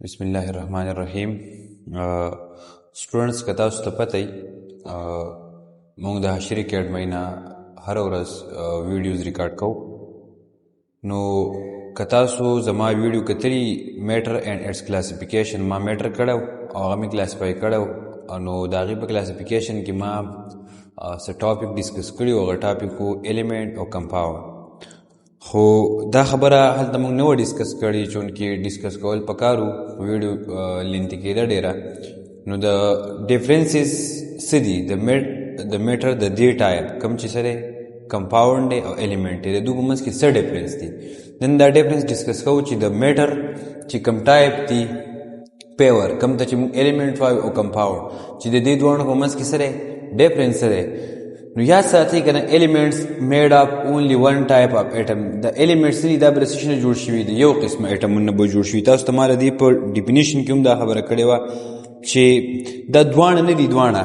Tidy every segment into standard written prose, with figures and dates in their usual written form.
بسم الله الرحمن الرحیم. سټوډنټس که تاسو ته پته وي موږ د حشر اکیډمۍ نه هره ورځ ویډیوز ریکارډ کوو. نو که تاسو زما ویډیو کتلي میټر اینډ اټس کلاسیفیکیشن، ما میټر کړی او هغه مې کلاسیفای کړی، نو د هغې په کلاسیفیکیشن کې ما څه ټاپک ډسکس کړي و. هغه ټاپک و ایلیمنټ او کمپاوند. خو دا خبره هلته موږ نه وه ډسکس کړې چونکې ډسکس کول پکارو، ویډیو لینتي کېده ډېره. نو د ډفرنسز څه دي د میټر د دې ټایپ کوم چې څه دی کمپاوند دی او ایلیمنټ دی، د دوی په منځ کې څه ډفرنس دي. نن دا ډفرنس ډسکس کوو چې د میټر چې کوم ټایپ دي پیور کوم ته چې موږ ایلیمنټ وایو او کمپاوند چې د دې دواړو په منځ کې څه دی ډفرنس څه دی. نو یاد ساتئ که نه ایلیمنټس میډ اپ اونلی ون ټایپ اف ایټم. د ایلیمنټس دي دا به له څه شي نه جوړ شوي دي، یو قسمه ایټمونه به جوړ شوي. تاسو ته ما د دې په ډیفینیشن کې هم دا خبره کړې وه چې دا دواړه نه دي، دواړه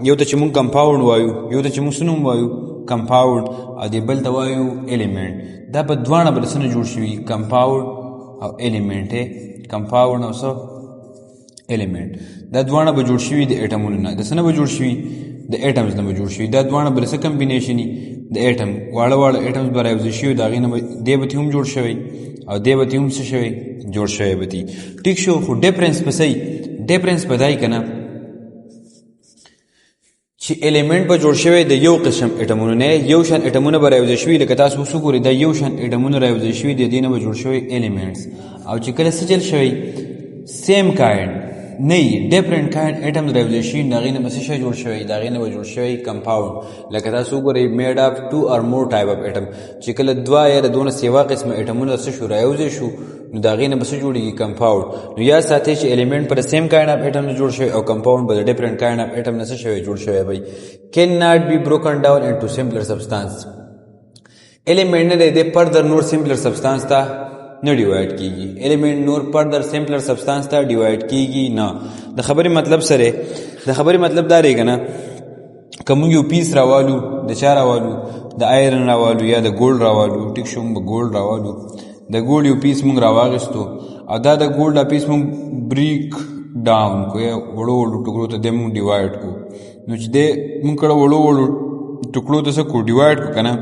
یو ته چې موږ کمپاوند وایو، یو ته چې موږ څه نوم وایو کمپاوند، او دې بل ته وایو ایلیمنټ. دا به دواړه به له څه نه جوړ شوي کمپاوند او ایلیمنټ. کمپاوند او څه ایلیمنټ دا دواړه به جوړ شوي د ایټمونو نه. د څه نه به جوړ شوي د ایټمز نه به جوړ شوي. دا دواړه به څه کمبینیشن وي د ایټم، واړه واړه ایټمز به راوځي شوي، د هغې نه به دی به هم جوړ شوی او دی به هم څه شوی جوړ شوی به دي. ټیک شو. خو ډفرنس به څه ډفرنس به دا که نه چې ایلیمنټ به جوړ شوی د یو قسم ایټمونو نه، یو شان ایټمونه به راوځي شوي. لکه تاسو اوس وګورئ دا یو شان ایټمونه راوځي شوي د دې نه به جوړ شوی ایلیمنټس. او چې کله څه چل شوی سیم کاینډ نه ډفرنٹ کاینډ ایټمز راوځي شي، د هغې نه به څه شی جوړ شوی د هغې نه به جوړ شوی کمپاوند. لکه تاسو وګورئ میډ اپ 2 اور مور ټایپ اف ایټم، چې کله دوه یا د دونه سیوا قسمه ایټمونه څه شو راوځي شو نو د هغې نه به څه جوړېږي کمپاوند. نو یاد ساتئ چې ایلیمنټ په د سیم کاینډ اف ایټم نه جوړ شوی او کمپاوند به د ډفرنٹ کاینډ اف ایټم نه څه شوی جوړ شوی وی. کین ناٹ بی بروکن ډاون انټو سمپلر سبسټانس. ایلیمنټ نه دی فردر نور سمپلر سبسټانس ته نه ډیوایډ کیږي. ایلیمنٹ نور فردر سمپلر سبسټانس ته ډیوایډ کیږي نه. د خبرې مطلب سره د خبرې مطلب دا دی که نه که موږ یو پیس راوالو د چا راوالو د آیرن راوالو یا د ګولډ راوالو، ټیک شو موږ به ګولډ راوالو، د ګولډ یو پیس موږ راواغېستو او دا د ګولډ دا پیس موږ بریک ډاون کو یا وړو وړو ټکړو ته دی موږ ډیوایډ کو. نو چې دی موږ کړه وړو وړو ټکړو ته څه کو ډیوایډ کو که نه،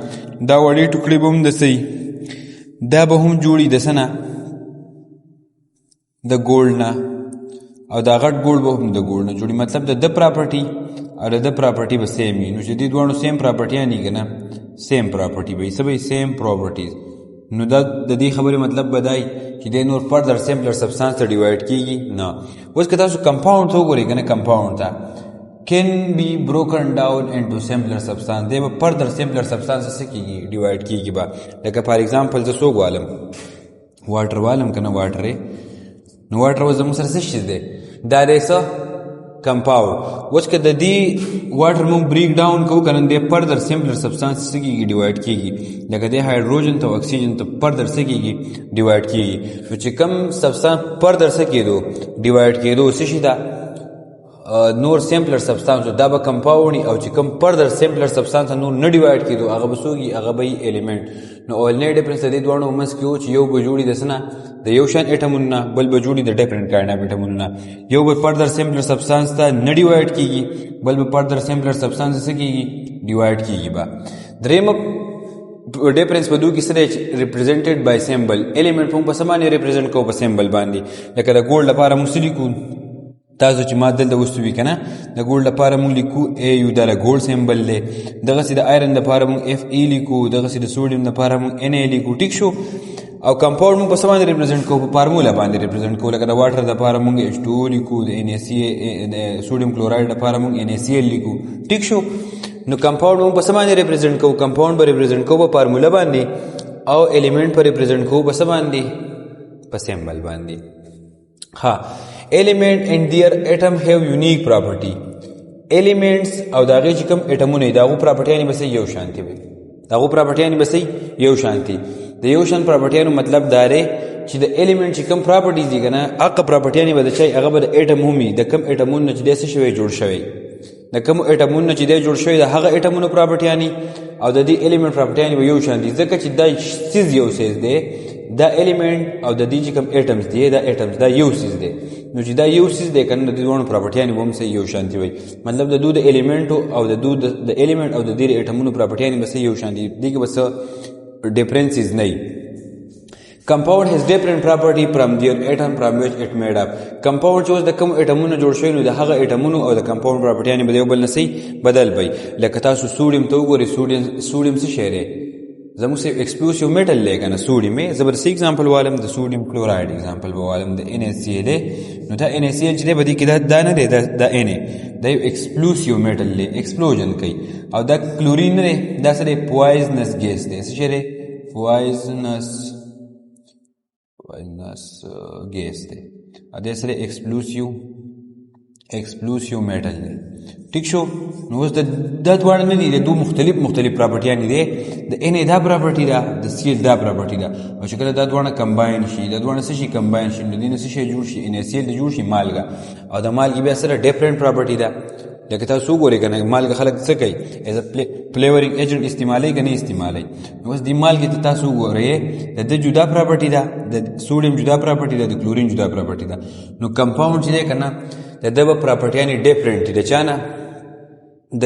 دا وړې ټکړې به هم د څه دا به هم جوړي د څه نه د ګولډ نه، او دا غټ ګولډ به هم د ګولډ نه جوړي. مطلب د ده پراپرټي او د ده پراپرټي به سیم وي. نو چې دې دواړو سیم پراپرټیان دي که نه سیم پراپرټي به وي، څه به وي سیم پراپرټیز. نو دا د دې خبرې مطلب به دی چې دی نور فردر سمپلر سبسټانس ته ډیوایډ کېږي نه. اوس که تاسو کمپاوند ته وګورئ که نه کمپاوند ته can be broken down into simpler substance. دی به further simpler substance څه کېږي ډیوایډ کېږي به. لکه فار ایگزامپل زه څوک والم واټر والم که نه واټر نو واټر اوس زموږ سره څه شي دی دا دی څه کمپاوند. اوس که د دې واټر موږ بریک ډاون کوو که نه دی فردر سمپلر سبسټانس څه کېږي ډیوایډ کېږي. لکه دی هایډروجن ته او اکسیجن ته فردر څه کېږي ډیوایډ کېږي. نو چې کوم سبسټانس فردر څه کېدو ډیوایډ کېدو څه شي ده نور سمپلر سبسټانس دا به کمپاوند او چې کوم فردر سمپلر سبسټانس نور نه ډیوایډ کېدو هغه به څوک هغه به وي ایلیمنټ. نو اولنی ډفرنس د دې دواړو په منځ کې و چې یو به جوړي د څه نه د یو شان ایټمونو نه، بل به جوړي د ډفرنٹ کاینډ اف ایټمونو نه. یو به فردر سمپلر سبسټانس ته نه ډیوایډ کېږي، بل به فردر سمپلر سبسټانس څه کېږي ډیوایډ کېږي به. درېیمه ډفرنس په دوی کې څه دی ریپرزینټډ بای سیمبل. ایلیمنټ موږ په څه باندې ریپرزینټ کوو په سیمبل باندې. لکه د ګولډ لپاره موږ څه لیکو تاسو چې ما دلته وستوي که نه د ګولډ لپاره موږ لیکو اے یو دا د ګولډ سیمبل دی. دغسې د آیرن لپاره موږ اف ای لیکو، دغسې د سوډیم لپاره موږ ان ای لیکو. ټیک شو. او کمپاوند موږ په څه باندې ریپرزینټ کوو په فارمولا باندې ریپرزینټ کوو. لکه د واټر لپاره موږ ایچ ټو او لیکو، د ان ای سی د سوډیم کلورایډ لپاره موږ ان ای سی ال لیکو. ټیک شو. نو کمپاوند موږ په څه باندې ریپرزینټ کوو کمپاوند به ریپرزینټ کوو په فارمولا باندې او ایلیمنټ په ریپرزینټ کوو په څه باندې په سیمبل باندې. ها element and their atom have unique property. elements او د هغې چې کوم ایټمونه د هغو پراپرټیانې به یو شانتي وي، د هغو پراپرټیانې به یو شانتي. د یو شان پراپرټیانو مطلب دا دی چې د ایلیمنټ چې کوم پراپرټیز دي که نه هغه پراپرټیانې به د چای هغه به د ایټم هم وي. د کوم ایټمونو نه چې دی څه شوی جوړ شوی، د کوم ایټمونو نه چې دی جوړ شوی د هغه ایټمونو پراپرټیانې او د دې ایلیمنټ پراپرټیانې به یو شان دي. ځکه چې دا څیز یو څیز دی دا الیمنٹ او د دې چې کوم ایټمز دی دا ایټمز دا یو سیز دی نو چې دا یو سیز دی کنه د دې دوه پراپرټیانې به هم سه یو شانتي وي مطلب د دوه د الیمنټ او د دوه د الیمنٹ او د دې ایټمونو پراپرټیانې به سه یو شانتي دي کې بس ډیفرنسز نه compound has different property from their atom from which it made up compound چې اوس د کوم اټمونو جوړ شوی نو د هغه اټمونو او د compound property به یو بل نسي بدل وي لکه تاسو سوډیم ته وګورئ سوډیم څه شی دی زموږ سه ایکسپلوسیو میټل لګنه سوډیم زبردست एग्जांपल والم د سوډیم کلوراید एग्जांपल والم د NaCl نو دا NaCl چې به دي کې دا نه دی دا Na دا یو ایکسپلوسیو میټل له ایکسپلوژن کوي او دا کلورین نه دا سره پوایزنس ګیس دی څه شی دی پوایزنس ګیس دی ا دې سره ایکسپلوسیو میټل دی ٹھیک شو نو اوس د دوه نه دي د دوه مختلف پراپرټیان دي د ان دا پراپرټی دا د سیل دا پراپرټی دا او چې کله دا دوه کمباین شي دا دوه څه شي کمباین شي د دې څه شي جوړ شي ان سیل جوړ شي مالګه او د مالګې بیا سره ډیفرنٹ پراپرټی دا لکه تاسو وګورئ کنه مالګه خلک څه کوي ایز ا فلیورینګ ایجنټ استعمالي کنه استعمالي اوس د مالګې ته تاسو وګورئ د جدا پراپرټی دا د سوډیم جدا پراپرټی دا د کلورین جدا پراپرټی دا نو کمپاوند چې کنه د دغه پراپرټیان ډیفرنٹ دي چانه د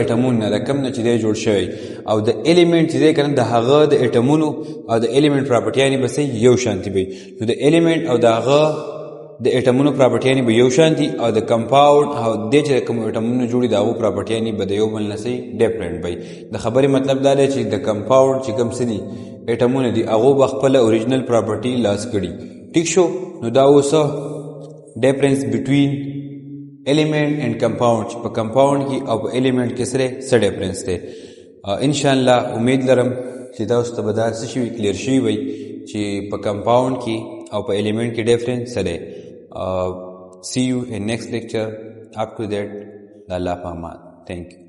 اټمونو نه کوم نه چې دی جوړ شوی او د الیمنٹ چې کنه د هغه د اټمونو او د الیمنٹ پراپرټیان به یو شانتي وي نو د الیمنٹ او د هغه د اټمونو پراپرټیان به یو شانتي او د کمپاوند او د چې کوم اټمونو جوړي دا و پراپرټیان به د یو بل نه سي ډیفرنٹ وي د خبرې مطلب دا دی چې د کمپاوند چې کوم سدي اټمونو دي هغه خپل اوریجنل پراپرټی لاس کړي ټیک شو نو دا اوسه difference between element and compound په compound کې او په element کې سره څه difference دی ان شاء الله امید لرم چې دا اوس ته به دا څه شي کلیر شي وي چې په compound کې او په element کې difference څه دی see you in next lecture up to that Allah paman thank you